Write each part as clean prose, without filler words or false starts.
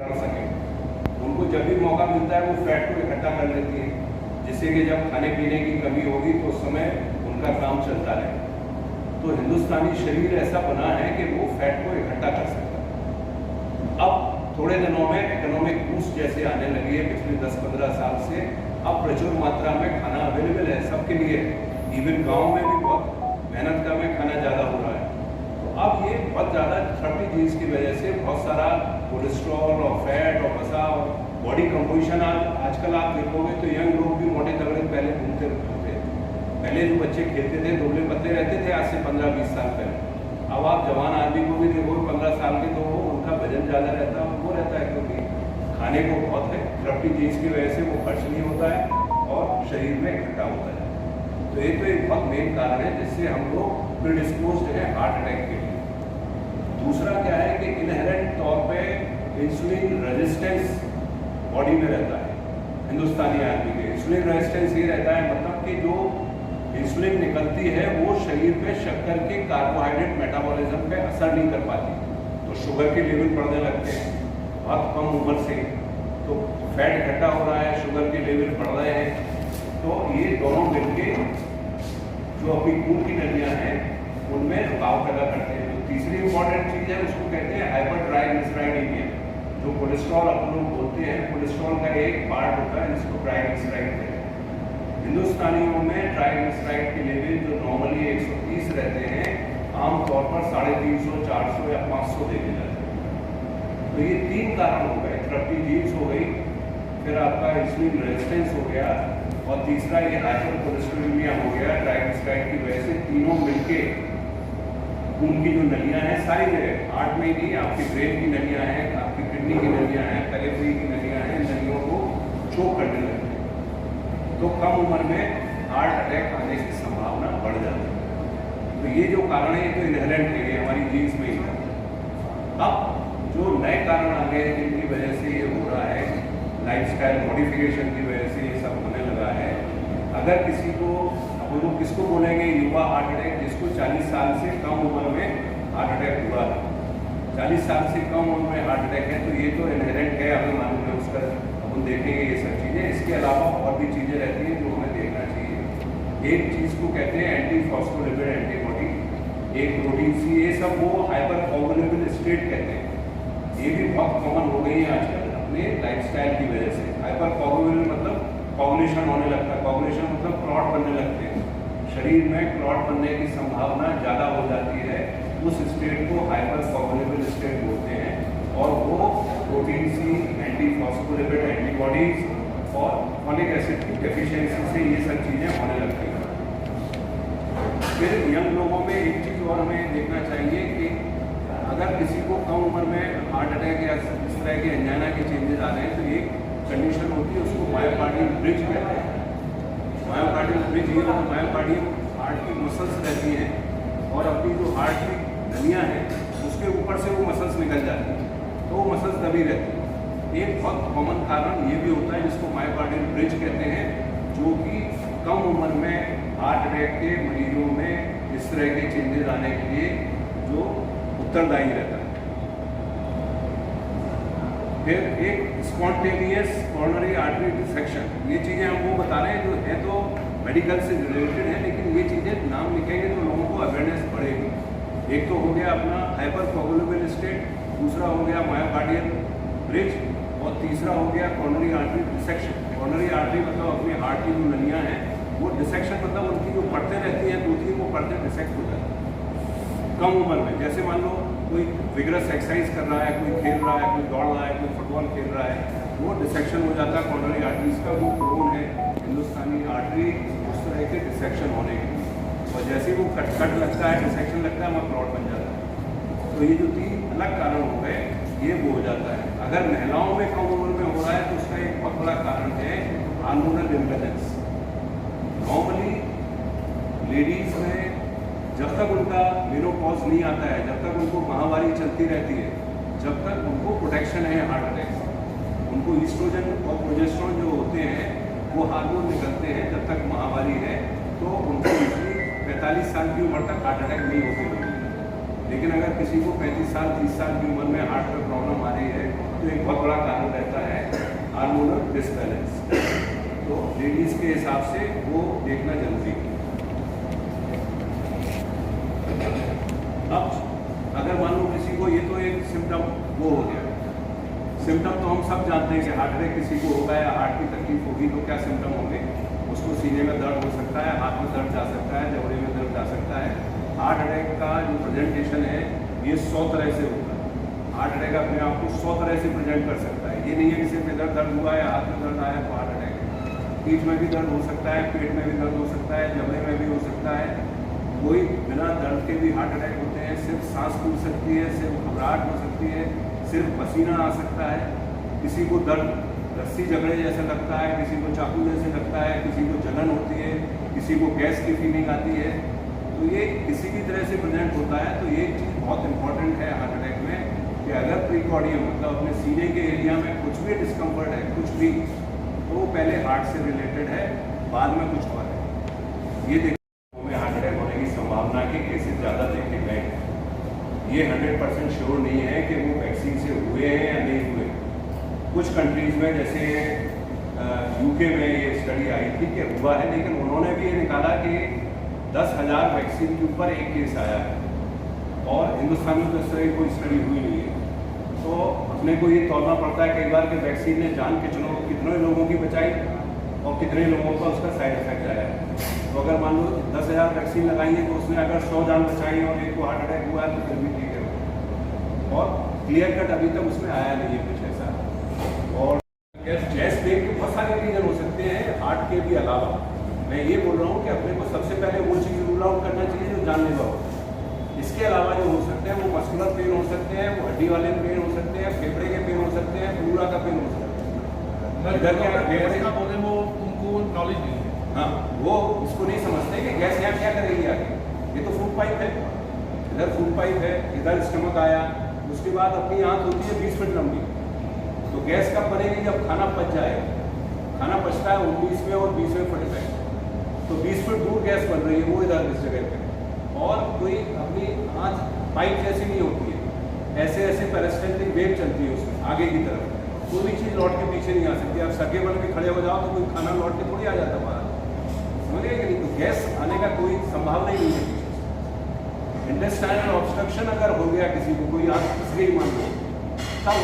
कर सकें। उनको जब भी मौका मिलता है वो फैट को इकट्ठा कर लेती है, जिससे कि जब खाने पीने की कमी होगी तो उस समय उनका काम चलता रहे। तो हिंदुस्तानी शरीर ऐसा बना है कि वो फैट को इकट्ठा कर सकता है। अब थोड़े दिनों में इकोनॉमिक बूस्ट जैसे आने लगी है, पिछले 10-15 साल से अब प्रचुर मात्रा में खाना अवेलेबल है सबके लिए। इवन गाँव में भी बहुत मेहनत का में खाना ज़्यादा हो रहा है। तो अब ये बहुत ज़्यादा 30 जीन्स की वजह से बहुत सारा कोलेस्ट्रॉल और फैट और वसा और बॉडी कंपोजिशन आजकल आप देखोगे तो यंग लोग भी मोटे तगड़े पहले घूमते थे। पहले जो बच्चे खेलते थे दुबले पतले रहते थे आज से 15-20 साल पहले। अब आप जवान आदमी को भी देखो 15 साल के, तो उनका वजन ज़्यादा रहता है, वो रहता है क्योंकि खाने को बहुत है। 30 जीन्स की वजह से वो खर्च नहीं होता है और शरीर में इकट्ठा होता है। तो ये तो एक बहुत मेन कारण है जिससे हम लोग प्रीडिस्पोज्ड है हार्ट अटैक के लिए। दूसरा क्या है कि इनहेरेंट तौर पे इंसुलिन रेजिस्टेंस बॉडी में रहता है। हिंदुस्तानी आदमी के इंसुलिन रेजिस्टेंस ये रहता है, मतलब कि जो इंसुलिन निकलती है वो शरीर पे शक्कर के कार्बोहाइड्रेट मेटाबॉलिज्म पे असर नहीं कर पाती, तो शुगर के लेवल बढ़ने लगते हैं बहुत कम उम्र से। तो फैट इकट्ठा हो रहा है, शुगर के लेवल बढ़ रहे हैं। तो ये दोनों मिलके जो अपनी खून की नलियाँ हैं उनमें रुकावट पैदा करते हैं। तो तीसरी इंपॉर्टेंट चीज़ है, उसको कहते हैं हाइपर ट्राइग्लिसराइडीमिया। जो कोलेस्ट्रॉल अपन लोग बोलते हैं, कोलेस्ट्रॉल का एक पार्ट होता है जिसको ट्राइग्लिसराइड कहते हैं। हिंदुस्तानियों में ट्राइग्लिसराइड के लेवल जो नॉर्मली 130 रहते हैं, आमतौर पर 350, 400 या 500 देखे जाते हैं। तो ये 3 कारण हो गए, 30 जीन्स हो गई, फिर आपका इंसुलिन रेजिस्टेंस हो गया और तीसरा ये हाइपर कोलेस्ट्रोलेमिया हो गया ट्राइग्लिसराइड की वजह से। तीनों मिलके खून की जो नलियाँ हैं सारी जगह, हार्ट में नहीं, आपकी ब्रेन की नलियाँ हैं, आपकी किडनी की नलियाँ हैं, पेरिफेरी की नलियाँ हैं, नलियों को चोक करने लगते हैं। तो कम उम्र में हार्ट अटैक आने की संभावना बढ़ जाती है। तो ये जो कारण है ये तो इनहेरेंट है, ये हमारी जीन्स में ही है। अब जो नए कारण आ गए हैं जिनकी वजह से ये हो रहा है, लाइफस्टाइल मॉडिफिकेशन की वजह से ये सब होने लगा है। अगर किसी को, अब लोग किसको बोलेंगे युवा हार्ट अटैक, जिसको 40 साल से कम उम्र में हार्ट अटैक हुआ है। 40 साल से कम उम्र में हार्ट अटैक है तो ये तो इनहेरेंट है, हमें मालूम है उसका, अपन देखेंगे ये सब चीज़ें। इसके अलावा और भी चीज़ें रहती हैं जो हमें देखना चाहिए। एक चीज़ को कहते हैं एंटी फॉस्फोलिपिड एंटीबॉडी, एक प्रोटीन सी, ये सब वो हाइपर कोगुलेबल स्टेट कहते हैं। ये भी बहुत कॉमन हो गई है आजकल अपने लाइफस्टाइल की वजह से। हाइपर कोगुलेबल मतलब कोगुलेशन होने लगता है, कोगुलेशन मतलब क्लॉट बनने लगते हैं, शरीर में क्लॉट बनने की संभावना ज़्यादा हो जाती है। उस स्टेट को हाइपर कोगुलेबल स्टेट बोलते हैं और वो protein C, anti phospholipid antibodies और फॉलिक एसिड की डेफिशिएंसी से ये सब चीज़ें होने लगती हैं। फिर यंग लोगों में एक चीज़ और हमें देखना चाहिए कि अगर किसी को कम उम्र में हार्ट अटैक या इस तरह के एंजाइना के चेंजेस आ रहे हैं तो एक कंडीशन होती है, उसको मायोकार्डियल ब्रिज कहते हैं। मायोकार्डियल ब्रिज ये मायोकार्डियल हार्ट की मसल्स रहती हैं और अपनी जो हार्ट की नलियाँ हैं उसके ऊपर से वो मसल्स निकल जाती हैं, तो वो मसल्स दबी रहती हैं। एक बहुत कॉमन कारण ये भी होता है जिसको मायोकार्डियल ब्रिज कहते हैं, जो कि कम उम्र में हार्ट अटैक के मरीजों में इस तरह के चेंजेस आने के लिए जो उत्तरदायी रहता है। फिर एक स्पॉन्टेनियस कोरोनरी आर्टरी डिसेक्शन, ये चीज़ें हम वो बता रहे हैं जो है तो मेडिकल से रिलेटेड है, लेकिन ये चीज़ें नाम लिखेंगे तो लोगों को अवेयरनेस बढ़ेगी। एक तो हो गया अपना हाइपर कोगुलेबल स्टेट, दूसरा हो गया मायोकार्डियल ब्रिज और तीसरा हो गया coronary artery dissection. Coronary artery मतलब अपनी हार्ट की जो नलियाँ हैं वो डिसेक्शन मतलब उनकी जो परतें रहती हैं 2-3 वो परतें डिसेक्ट हो जाती हैं कम उम्र में। जैसे मान लो कोई विगरस एक्सरसाइज कर रहा है, कोई खेल रहा है, कोई दौड़ रहा है, कोई फुटबॉल खेल रहा है, वो डिसेक्शन हो जाता है कोरोनरी आर्टरीज का। वो प्रोन है हिंदुस्तानी आर्टरी उस तरह के डिसेक्शन होने के, और जैसे वो कट लगता है, डिसेक्शन लगता है, वहाँ क्लॉट बन जाता है। तो ये जो 3 अलग कारण हो गए ये वो हो जाता है। अगर महिलाओं में कम उम्र में हो रहा है तो उसका एक बहुत बड़ा कारण है हार्मोनल इम्बैलेंस। नॉर्मली लेडीज में जब तक उनका मेनोपॉज नहीं आता है, जब तक उनको माहवारी चलती रहती है, जब तक उनको प्रोटेक्शन है हार्ट अटैक से। उनको ईस्ट्रोजन और प्रोजेस्टेरोन जो होते हैं वो हार्मोन निकलते हैं जब तक माहवारी है, तो उनको यूजली 45 साल की उम्र तक हार्ट अटैक नहीं होते। लेकिन अगर किसी को 35 साल 30 साल की उम्र में हार्ट में प्रॉब्लम आ रही है तो एक बहुत बड़ा कारण रहता है हार्मोनल डिसबैलेंस। तो लेडीज के हिसाब से वो देखना जरूरी है। अब अगर मान लो किसी को, ये तो एक सिम्टम वो हो गया, सिम्टम तो हम सब जानते हैं कि हार्ट अटैक किसी को होगा या हार्ट की तकलीफ होगी तो क्या सिम्टम होंगे। उसको सीने में दर्द हो सकता है, हाथ में दर्द जा सकता है, जबड़े में दर्द जा सकता है। हार्ट अटैक का जो प्रेजेंटेशन है ये 100 तरह से होता है। हार्ट अटैक अपने आप को 100 तरह से प्रेजेंट कर सकता है। ये नहीं है कि सिर्फ इधर दर्द हुआ है, हाथ में दर्द आया तो हार्ट अटैक है। पीठ में भी दर्द हो सकता है, पेट में भी दर्द हो सकता है, जबड़े में भी हो सकता है। कोई बिना दर्द के भी हार्ट अटैक होते हैं। सिर्फ सांस फूल सकती है, सिर्फ घबराहट हो सकती है, सिर्फ पसीना आ सकता है। किसी को दर्द रस्सी जगड़े जैसा लगता है, किसी को चाकू जैसे लगता है, किसी को जलन होती है, किसी को गैस की फीलिंग आती है। तो ये किसी भी तरह से प्रेजेंट होता है। तो ये चीज़ बहुत इंपॉर्टेंट है हार्ट अटैक में कि अगर प्रीकॉर्डियम मतलब अपने सीने के एरिया में कुछ भी डिस्कम्फर्ट है, कुछ भी, तो वो पहले हार्ट से रिलेटेड है, बाद में कुछ और है। ये हार्ट अटैक होने की संभावना के केसेस ज़्यादा देखे गए हैं। ये 100% श्योर नहीं है कि वो वैक्सीन से हुए हैं या नहीं हुए। कुछ कंट्रीज़ में जैसे यूके में ये स्टडी आई थी कि हुआ है, लेकिन उन्होंने भी ये निकाला कि 10,000 वैक्सीन के ऊपर एक केस आया है और हिंदुस्तान में तो इस तरह की कोई स्टडी हुई नहीं है। तो अपने को ये तोड़ना पड़ता है कई बार कि वैक्सीन ने जान कितने लोगों की बचाई और कितने लोगों का उसका साइड इफेक्ट आया। तो अगर मान लो 10,000 वैक्सीन लगाई है तो उसने अगर 100 जान बचाई और एक को हार्ट अटैक हुआ है तो फिर भी ठीक है। और क्लियर कट अभी तक उसमें आया नहीं है कुछ ऐसा। और चेस्ट पेन के बहुत सारे रीजन हो सकते हैं हार्ट के भी अलावा। मैं ये बोल रहा हूँ कि अपने को सबसे पहले वो चीज़ रूल आउट करना चाहिए जो जानलेवा हो। इसके अलावा जो हो सकते हैं वो मस्कुलर पेन हो सकते हैं, वो हड्डी वाले पेन हो सकते हैं, फेफड़े के पेन हो सकते हैं, पूरा का पेन हो सकता है। इधर क्या फेफड़े का बोले वो उनको नॉलेज नहीं है। हाँ, वो इसको नहीं समझते कि गैस यहाँ क्या करेगी आगे। ये तो फूड पाइप है, इधर फूड पाइप है, इधर स्टमक आया, उसके बाद अपनी आँख होती है 20 फीट लंबी। तो गैस कब बनेगी जब खाना पच जाएगा। खाना पचता है 19 में और 20 में फट जाएगा। तो 20 फीट दूर गैस बन रही है वो इधर इस जगह पे, और कोई अपनी आँख पाइप जैसी नहीं होती है, ऐसे ऐसे पेरिस्टल्टिक वेव चलती है उसमें आगे की तरफ। कोई भी चीज़ लौट के पीछे नहीं आ सकती। आप सके बन के खड़े हो जाओ तो कोई खाना लौट के थोड़ी आ जाता बाहर, समझिए कि नहीं। तो गैस आने का कोई संभावना ही नहीं है पीछे से। इंटेस्टाइनल ऑब्स्ट्रक्शन अगर हो गया किसी को, कोई आँख फंस गई मान लो, तब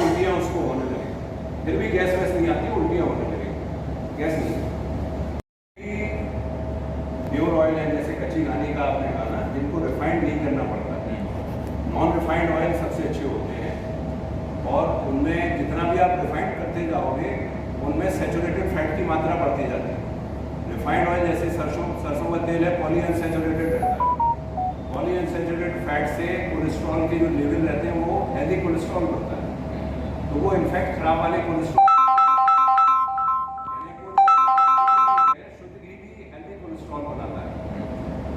उल्टियाँ उसको होने लगे। फिर भी गैस वैस नहीं आती, उल्टियाँ होने लगेगी, गैस नहीं। प्योर ऑयल है जैसे कच्ची घानी का आपने कहा ना, जिनको रिफाइंड नहीं करना पड़ता है, नॉन रिफाइंड ऑयल सबसे अच्छे होते हैं। और उनमें जितना भी आप रिफाइंड करते जाओगे उनमें सैचुरेटेड फैट की मात्रा बढ़ती जाती है। रिफाइंड ऑयल जैसे सरसों का तेल है, पॉलीअनसैचुरेटेड रहता है। पॉलीअनसैचुरेटेड फैट से कोलेस्ट्रॉल के जो लेवल रहते हैं वो हेल्दी कोलेस्ट्रॉल बनता है। तो वो इनफैक्ट खराब वाले कोलेस्ट्रॉल बनाता है,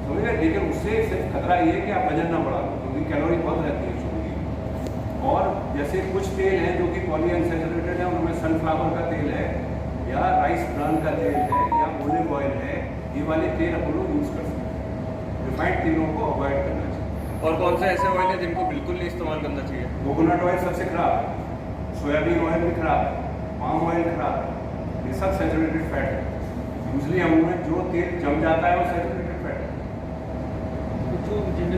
समझिए। लेकिन उससे सिर्फ खतरा ये है कि आप वजन ना बढ़ा लो, क्योंकि कैलोरी बहुत रहती है उसमें। और जैसे कुछ तेल हैं जो कि पॉलीअनसैचुरेटेड है, उनमें सनफ्लावर का तेल है या राइस ब्रान का तेल है या ओलिव ऑयल है, ये वाले तेल अपन लोग यूज़ कर सकते हैं। रिफाइंड तेलों को अवॉइड करना चाहिए। और कौन सा ऐसे ऑयल है जिनको बिल्कुल नहीं इस्तेमाल करना चाहिए? कोकोनट ऑयल सबसे खराब है, सोयाबीन ऑयल भी खराब है, पाम ऑयल खराब है, ये सब सैचुरेटेड फैट है। यूजली हम लोग जो तेल जम जाता है वो सैचुरेटेड फैट है। जो जनरली